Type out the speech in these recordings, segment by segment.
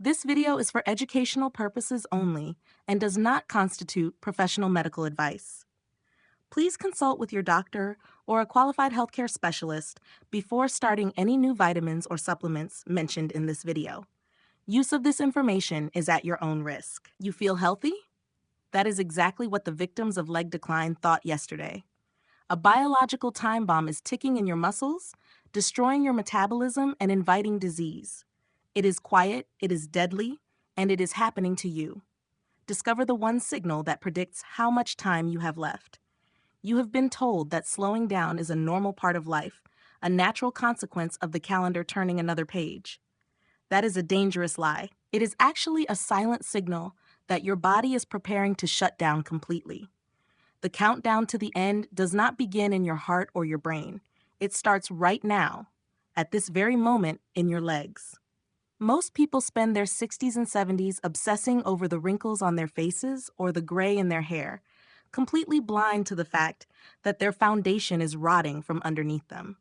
This video is for educational purposes only and does not constitute professional medical advice. Please consult with your doctor or a qualified healthcare specialist before starting any new vitamins or supplements mentioned in this video. Use of this information is at your own risk. You feel healthy? That is exactly what the victims of leg decline thought yesterday. A biological time bomb is ticking in your muscles, destroying your metabolism and inviting disease. It is quiet, it is deadly, and it is happening to you. Discover the one signal that predicts how much time you have left. You have been told that slowing down is a normal part of life, a natural consequence of the calendar turning another page. That is a dangerous lie. It is actually a silent signal that your body is preparing to shut down completely. The countdown to the end does not begin in your heart or your brain. It starts right now, at this very moment in your legs. Most people spend their 60s and 70s obsessing over the wrinkles on their faces or the gray in their hair, completely blind to the fact that their foundation is rotting from underneath them.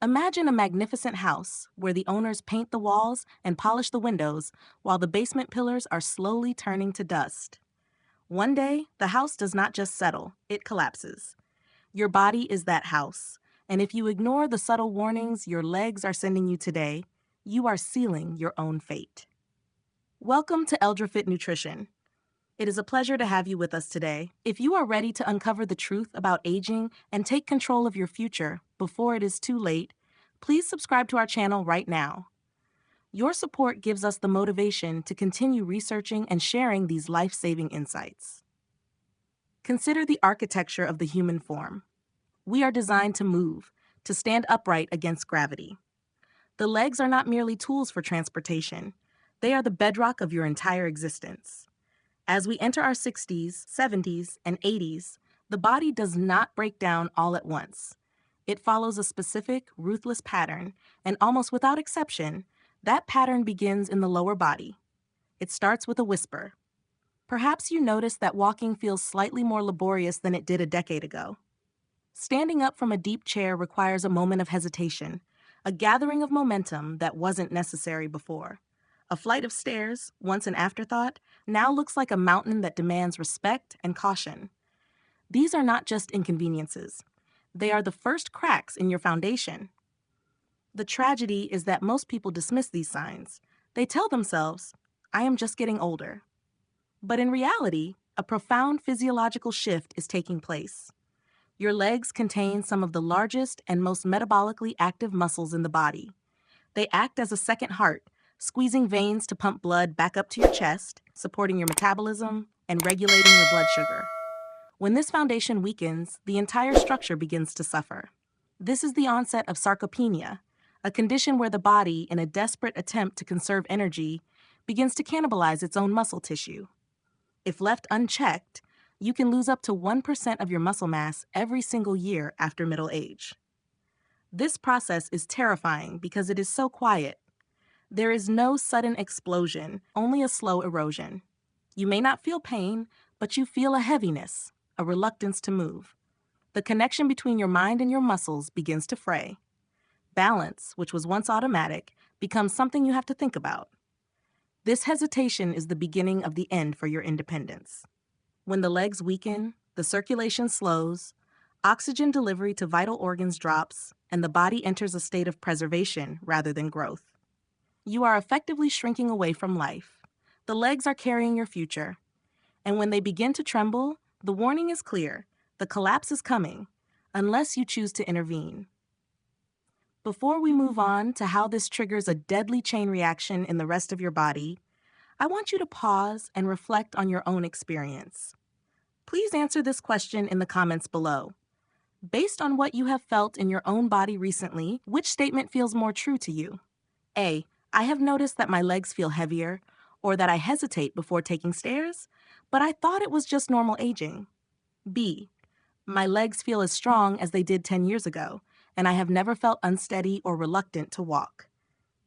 Imagine a magnificent house where the owners paint the walls and polish the windows while the basement pillars are slowly turning to dust. One day, the house does not just settle, it collapses. Your body is that house, and if you ignore the subtle warnings your legs are sending you today, you are sealing your own fate. Welcome to EldraFit Nutrition. It is a pleasure to have you with us today. If you are ready to uncover the truth about aging and take control of your future before it is too late, please subscribe to our channel right now. Your support gives us the motivation to continue researching and sharing these life-saving insights. Consider the architecture of the human form. We are designed to move, to stand upright against gravity. The legs are not merely tools for transportation. They are the bedrock of your entire existence. As we enter our 60s, 70s, and 80s, the body does not break down all at once. It follows a specific, ruthless pattern, and almost without exception, that pattern begins in the lower body. It starts with a whisper. Perhaps you notice that walking feels slightly more laborious than it did a decade ago. Standing up from a deep chair requires a moment of hesitation, a gathering of momentum that wasn't necessary before. A flight of stairs, once an afterthought, now looks like a mountain that demands respect and caution. These are not just inconveniences. They are the first cracks in your foundation. The tragedy is that most people dismiss these signs. They tell themselves, I am just getting older. But in reality, a profound physiological shift is taking place. Your legs contain some of the largest and most metabolically active muscles in the body. They act as a second heart, squeezing veins to pump blood back up to your chest, supporting your metabolism, and regulating your blood sugar. When this foundation weakens, the entire structure begins to suffer. This is the onset of sarcopenia, a condition where the body, in a desperate attempt to conserve energy, begins to cannibalize its own muscle tissue. If left unchecked, you can lose up to 1% of your muscle mass every single year after middle age. This process is terrifying because it is so quiet. There is no sudden explosion, only a slow erosion. You may not feel pain, but you feel a heaviness, a reluctance to move. The connection between your mind and your muscles begins to fray. Balance, which was once automatic, becomes something you have to think about. This hesitation is the beginning of the end for your independence. When the legs weaken, the circulation slows, oxygen delivery to vital organs drops, and the body enters a state of preservation rather than growth. You are effectively shrinking away from life. The legs are carrying your future. And when they begin to tremble, the warning is clear. The collapse is coming, unless you choose to intervene. Before we move on to how this triggers a deadly chain reaction in the rest of your body, I want you to pause and reflect on your own experience. Please answer this question in the comments below. Based on what you have felt in your own body recently, which statement feels more true to you? A. I have noticed that my legs feel heavier, or that I hesitate before taking stairs, but I thought it was just normal aging. B. My legs feel as strong as they did 10 years ago, and I have never felt unsteady or reluctant to walk.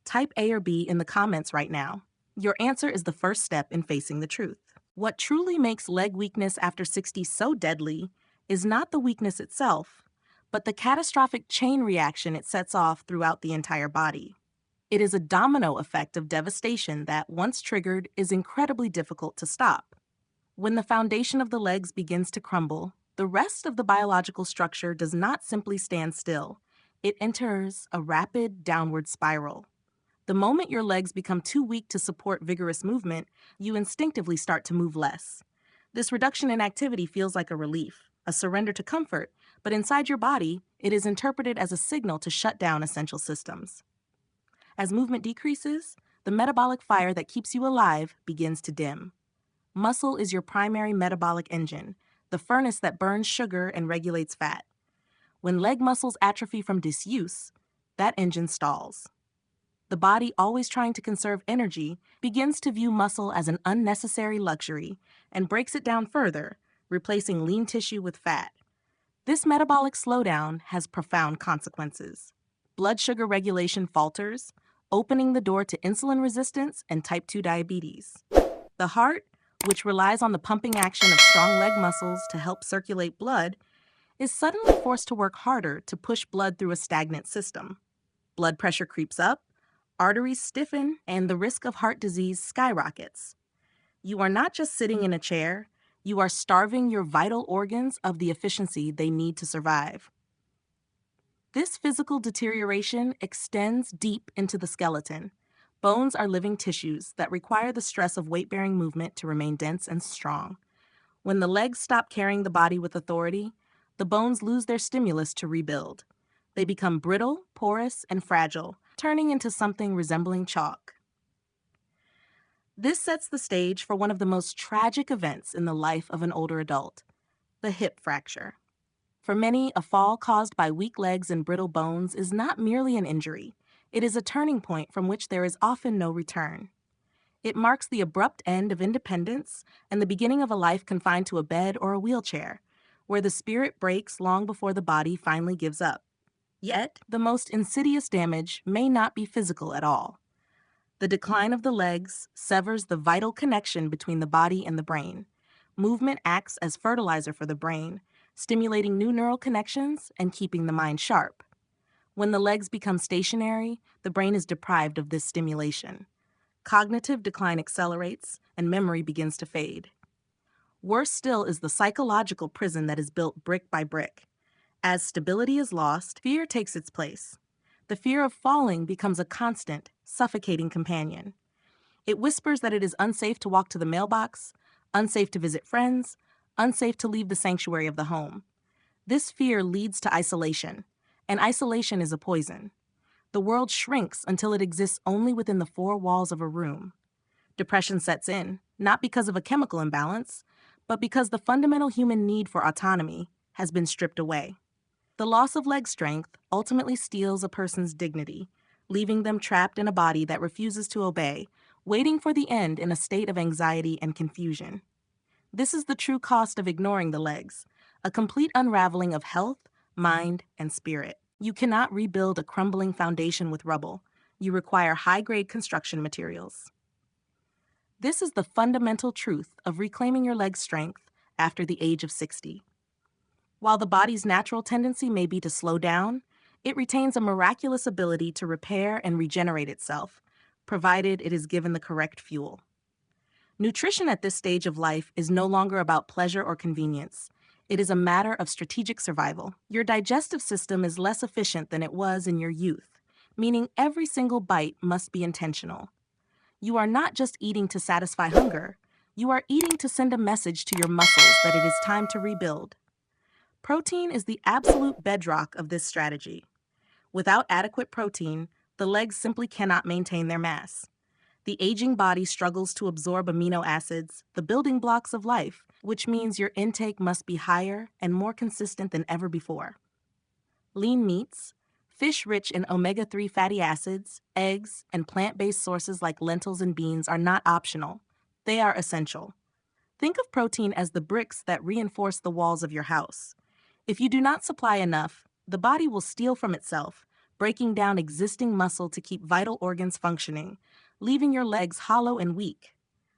Type A or B in the comments right now. Your answer is the first step in facing the truth. What truly makes leg weakness after 60 so deadly is not the weakness itself, but the catastrophic chain reaction it sets off throughout the entire body. It is a domino effect of devastation that, once triggered, is incredibly difficult to stop. When the foundation of the legs begins to crumble, the rest of the biological structure does not simply stand still. It enters a rapid downward spiral. The moment your legs become too weak to support vigorous movement, you instinctively start to move less. This reduction in activity feels like a relief, a surrender to comfort, but inside your body, it is interpreted as a signal to shut down essential systems. As movement decreases, the metabolic fire that keeps you alive begins to dim. Muscle is your primary metabolic engine, the furnace that burns sugar and regulates fat. When leg muscles atrophy from disuse, that engine stalls. The body, always trying to conserve energy, begins to view muscle as an unnecessary luxury and breaks it down further, replacing lean tissue with fat. This metabolic slowdown has profound consequences. Blood sugar regulation falters, opening the door to insulin resistance and type 2 diabetes. The heart, which relies on the pumping action of strong leg muscles to help circulate blood, is suddenly forced to work harder to push blood through a stagnant system. Blood pressure creeps up, arteries stiffen, and the risk of heart disease skyrockets. You are not just sitting in a chair, you are starving your vital organs of the efficiency they need to survive. This physical deterioration extends deep into the skeleton. Bones are living tissues that require the stress of weight-bearing movement to remain dense and strong. When the legs stop carrying the body with authority, the bones lose their stimulus to rebuild. They become brittle, porous, and fragile, turning into something resembling chalk. This sets the stage for one of the most tragic events in the life of an older adult, the hip fracture. For many, a fall caused by weak legs and brittle bones is not merely an injury. It is a turning point from which there is often no return. It marks the abrupt end of independence and the beginning of a life confined to a bed or a wheelchair, where the spirit breaks long before the body finally gives up. Yet, the most insidious damage may not be physical at all. The decline of the legs severs the vital connection between the body and the brain. Movement acts as fertilizer for the brain, stimulating new neural connections and keeping the mind sharp. When the legs become stationary, the brain is deprived of this stimulation. Cognitive decline accelerates, and memory begins to fade. Worse still is the psychological prison that is built brick by brick. As stability is lost, fear takes its place. The fear of falling becomes a constant, suffocating companion. It whispers that it is unsafe to walk to the mailbox, unsafe to visit friends, unsafe to leave the sanctuary of the home. This fear leads to isolation, and isolation is a poison. The world shrinks until it exists only within the four walls of a room. Depression sets in, not because of a chemical imbalance, but because the fundamental human need for autonomy has been stripped away. The loss of leg strength ultimately steals a person's dignity, leaving them trapped in a body that refuses to obey, waiting for the end in a state of anxiety and confusion. This is the true cost of ignoring the legs, a complete unraveling of health, mind, and spirit. You cannot rebuild a crumbling foundation with rubble. You require high-grade construction materials. This is the fundamental truth of reclaiming your leg strength after the age of 60. While the body's natural tendency may be to slow down, it retains a miraculous ability to repair and regenerate itself, provided it is given the correct fuel. Nutrition at this stage of life is no longer about pleasure or convenience. It is a matter of strategic survival. Your digestive system is less efficient than it was in your youth, meaning every single bite must be intentional. You are not just eating to satisfy hunger, you are eating to send a message to your muscles that it is time to rebuild. Protein is the absolute bedrock of this strategy. Without adequate protein, the legs simply cannot maintain their mass. The aging body struggles to absorb amino acids, the building blocks of life, which means your intake must be higher and more consistent than ever before. Lean meats, fish rich in omega-3 fatty acids, eggs, and plant-based sources like lentils and beans are not optional. They are essential. Think of protein as the bricks that reinforce the walls of your house. If you do not supply enough, the body will steal from itself, breaking down existing muscle to keep vital organs functioning, leaving your legs hollow and weak.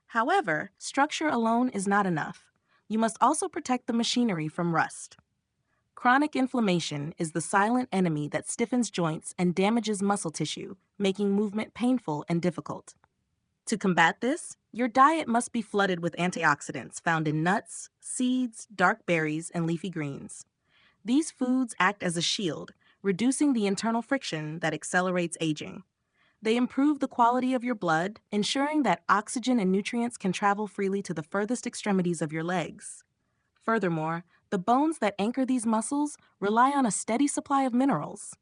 However, structure alone is not enough. You must also protect the machinery from rust. Chronic inflammation is the silent enemy that stiffens joints and damages muscle tissue, making movement painful and difficult. To combat this, your diet must be flooded with antioxidants found in nuts, seeds, dark berries, and leafy greens. These foods act as a shield, reducing the internal friction that accelerates aging. They improve the quality of your blood, ensuring that oxygen and nutrients can travel freely to the furthest extremities of your legs. Furthermore, the bones that anchor these muscles rely on a steady supply of minerals.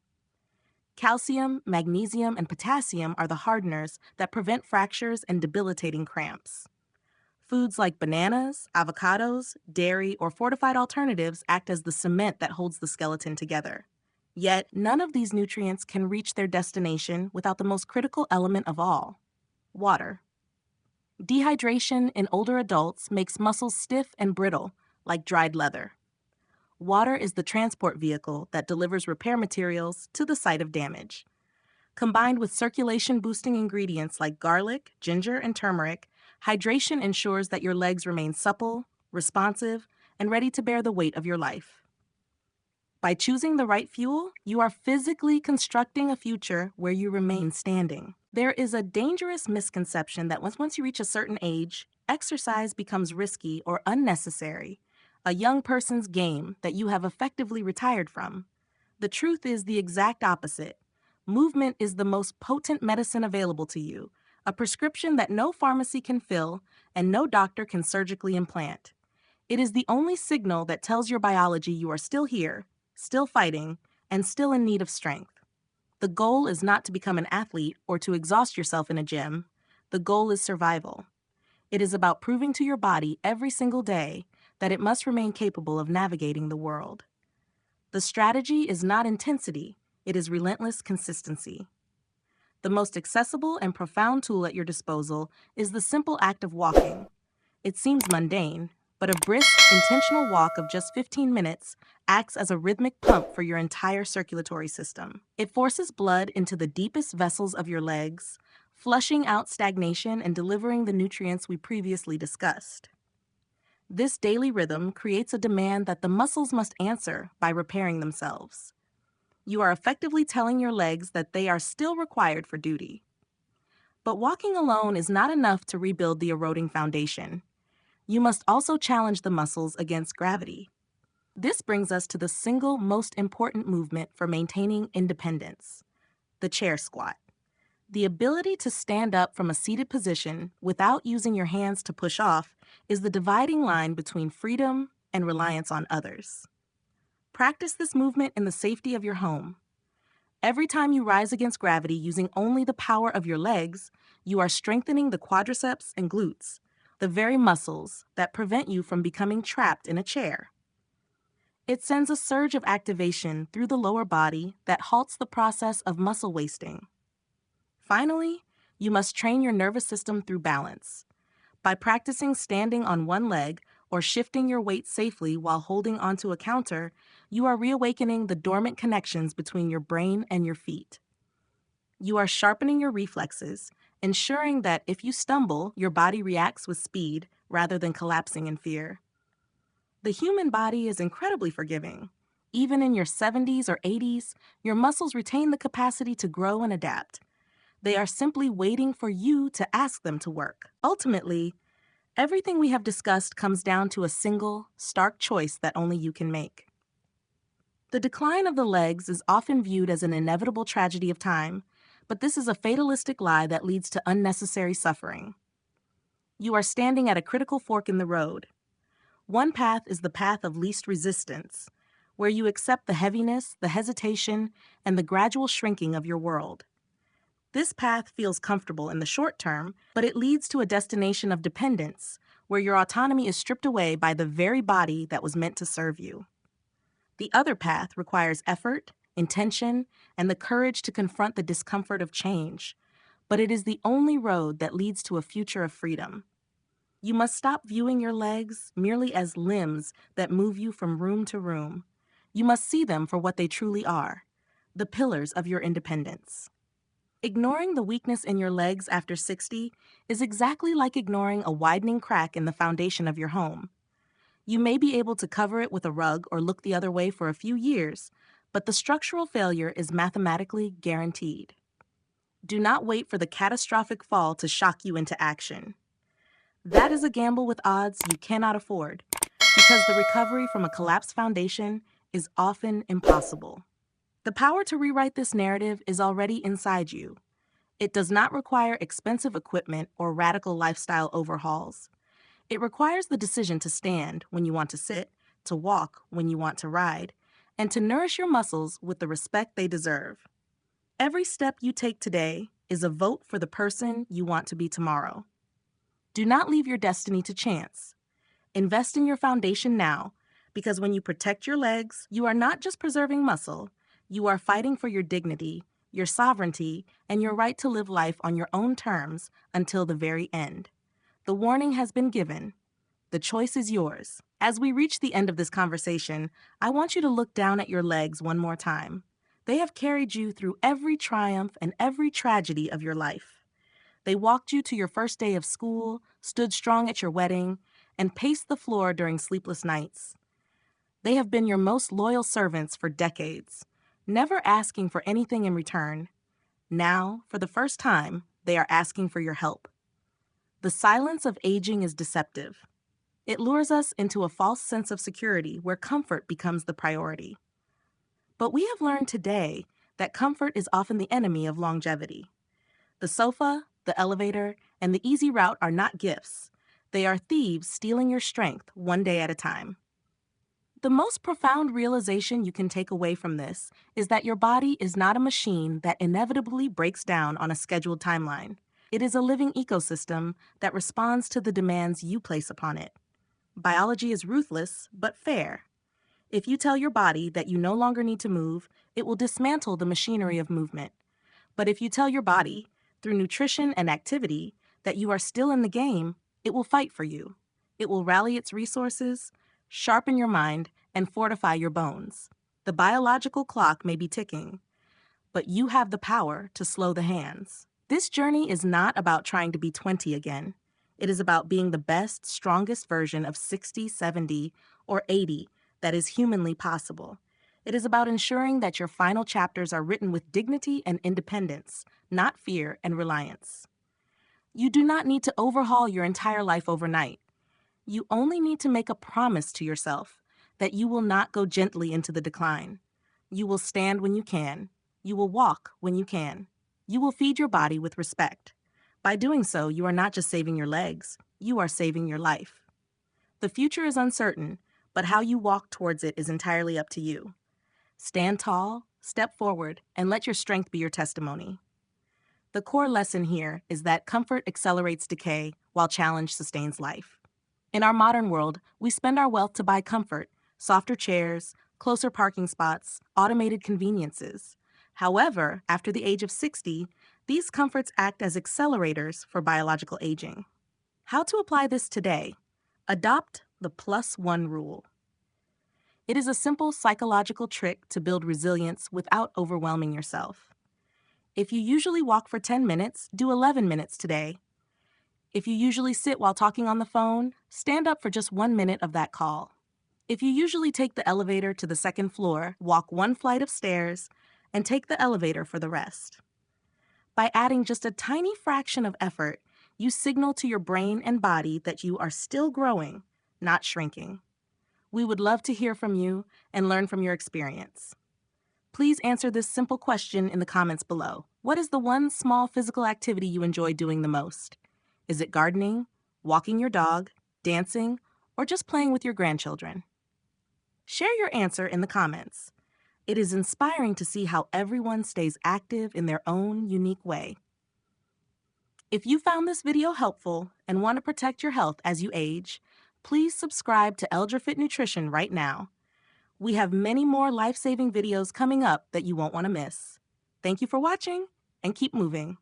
Calcium, magnesium, and potassium are the hardeners that prevent fractures and debilitating cramps. Foods like bananas, avocados, dairy, or fortified alternatives act as the cement that holds the skeleton together. Yet, none of these nutrients can reach their destination without the most critical element of all: water. Dehydration in older adults makes muscles stiff and brittle, like dried leather. Water is the transport vehicle that delivers repair materials to the site of damage. Combined with circulation-boosting ingredients like garlic, ginger, and turmeric, hydration ensures that your legs remain supple, responsive, and ready to bear the weight of your life. By choosing the right fuel, you are physically constructing a future where you remain standing. There is a dangerous misconception that once you reach a certain age, exercise becomes risky or unnecessary, a young person's game that you have effectively retired from. The truth is the exact opposite. Movement is the most potent medicine available to you, a prescription that no pharmacy can fill and no doctor can surgically implant. It is the only signal that tells your biology you are still here, still fighting, and still in need of strength. The goal is not to become an athlete or to exhaust yourself in a gym. The goal is survival. It is about proving to your body every single day that it must remain capable of navigating the world. The strategy is not intensity, it is relentless consistency. The most accessible and profound tool at your disposal is the simple act of walking. It seems mundane, but a brisk, intentional walk of just 15 minutes acts as a rhythmic pump for your entire circulatory system. It forces blood into the deepest vessels of your legs, flushing out stagnation and delivering the nutrients we previously discussed. This daily rhythm creates a demand that the muscles must answer by repairing themselves. You are effectively telling your legs that they are still required for duty. But walking alone is not enough to rebuild the eroding foundation. You must also challenge the muscles against gravity. This brings us to the single most important movement for maintaining independence: the chair squat. The ability to stand up from a seated position without using your hands to push off is the dividing line between freedom and reliance on others. Practice this movement in the safety of your home. Every time you rise against gravity using only the power of your legs, you are strengthening the quadriceps and glutes, the very muscles that prevent you from becoming trapped in a chair. It sends a surge of activation through the lower body that halts the process of muscle wasting. Finally, you must train your nervous system through balance. By practicing standing on one leg or shifting your weight safely while holding onto a counter, you are reawakening the dormant connections between your brain and your feet. You are sharpening your reflexes, ensuring that if you stumble, your body reacts with speed rather than collapsing in fear. The human body is incredibly forgiving. Even in your 70s or 80s, your muscles retain the capacity to grow and adapt. They are simply waiting for you to ask them to work. Ultimately, everything we have discussed comes down to a single, stark choice that only you can make. The decline of the legs is often viewed as an inevitable tragedy of time, but this is a fatalistic lie that leads to unnecessary suffering. You are standing at a critical fork in the road. One path is the path of least resistance, where you accept the heaviness, the hesitation, and the gradual shrinking of your world. This path feels comfortable in the short term, but it leads to a destination of dependence, where your autonomy is stripped away by the very body that was meant to serve you. The other path requires effort, intention, and the courage to confront the discomfort of change, but it is the only road that leads to a future of freedom. You must stop viewing your legs merely as limbs that move you from room to room. You must see them for what they truly are: the pillars of your independence. Ignoring the weakness in your legs after 60 is exactly like ignoring a widening crack in the foundation of your home. You may be able to cover it with a rug or look the other way for a few years, but the structural failure is mathematically guaranteed. Do not wait for the catastrophic fall to shock you into action. That is a gamble with odds you cannot afford, because the recovery from a collapsed foundation is often impossible. The power to rewrite this narrative is already inside you. It does not require expensive equipment or radical lifestyle overhauls. It requires the decision to stand when you want to sit, to walk when you want to ride, and to nourish your muscles with the respect they deserve. Every step you take today is a vote for the person you want to be tomorrow. Do not leave your destiny to chance. Invest in your foundation now, because when you protect your legs, you are not just preserving muscle, you are fighting for your dignity, your sovereignty, and your right to live life on your own terms until the very end. The warning has been given. The choice is yours. As we reach the end of this conversation, I want you to look down at your legs one more time. They have carried you through every triumph and every tragedy of your life. They walked you to your first day of school, stood strong at your wedding, and paced the floor during sleepless nights. They have been your most loyal servants for decades, never asking for anything in return. Now, for the first time, they are asking for your help. The silence of aging is deceptive. It lures us into a false sense of security where comfort becomes the priority. But we have learned today that comfort is often the enemy of longevity. The sofa, the elevator, and the easy route are not gifts. They are thieves stealing your strength one day at a time. The most profound realization you can take away from this is that your body is not a machine that inevitably breaks down on a scheduled timeline. It is a living ecosystem that responds to the demands you place upon it. Biology is ruthless, but fair. If you tell your body that you no longer need to move, it will dismantle the machinery of movement. But if you tell your body, through nutrition and activity, that you are still in the game, it will fight for you. It will rally its resources, sharpen your mind, and fortify your bones. The biological clock may be ticking, but you have the power to slow the hands. This journey is not about trying to be 20 again. It is about being the best, strongest version of 60, 70, or 80 that is humanly possible. It is about ensuring that your final chapters are written with dignity and independence, not fear and reliance. You do not need to overhaul your entire life overnight. You only need to make a promise to yourself that you will not go gently into the decline. You will stand when you can. You will walk when you can. You will feed your body with respect. By doing so, you are not just saving your legs, you are saving your life. The future is uncertain, but how you walk towards it is entirely up to you. Stand tall, step forward, and let your strength be your testimony. The core lesson here is that comfort accelerates decay while challenge sustains life. In our modern world, we spend our wealth to buy comfort, softer chairs, closer parking spots, automated conveniences. However, after the age of 60, these comforts act as accelerators for biological aging. How to apply this today? Adopt the +1 rule. It is a simple psychological trick to build resilience without overwhelming yourself. If you usually walk for 10 minutes, do 11 minutes today. If you usually sit while talking on the phone, stand up for just 1 minute of that call. If you usually take the elevator to the second floor, walk 1 flight of stairs, and take the elevator for the rest. By adding just a tiny fraction of effort, you signal to your brain and body that you are still growing, not shrinking. We would love to hear from you and learn from your experience. Please answer this simple question in the comments below. What is the one small physical activity you enjoy doing the most? Is it gardening, walking your dog, dancing, or just playing with your grandchildren? Share your answer in the comments. It is inspiring to see how everyone stays active in their own unique way. If you found this video helpful and want to protect your health as you age, please subscribe to ElderFit Nutrition right now. We have many more life-saving videos coming up that you won't want to miss. Thank you for watching, and keep moving.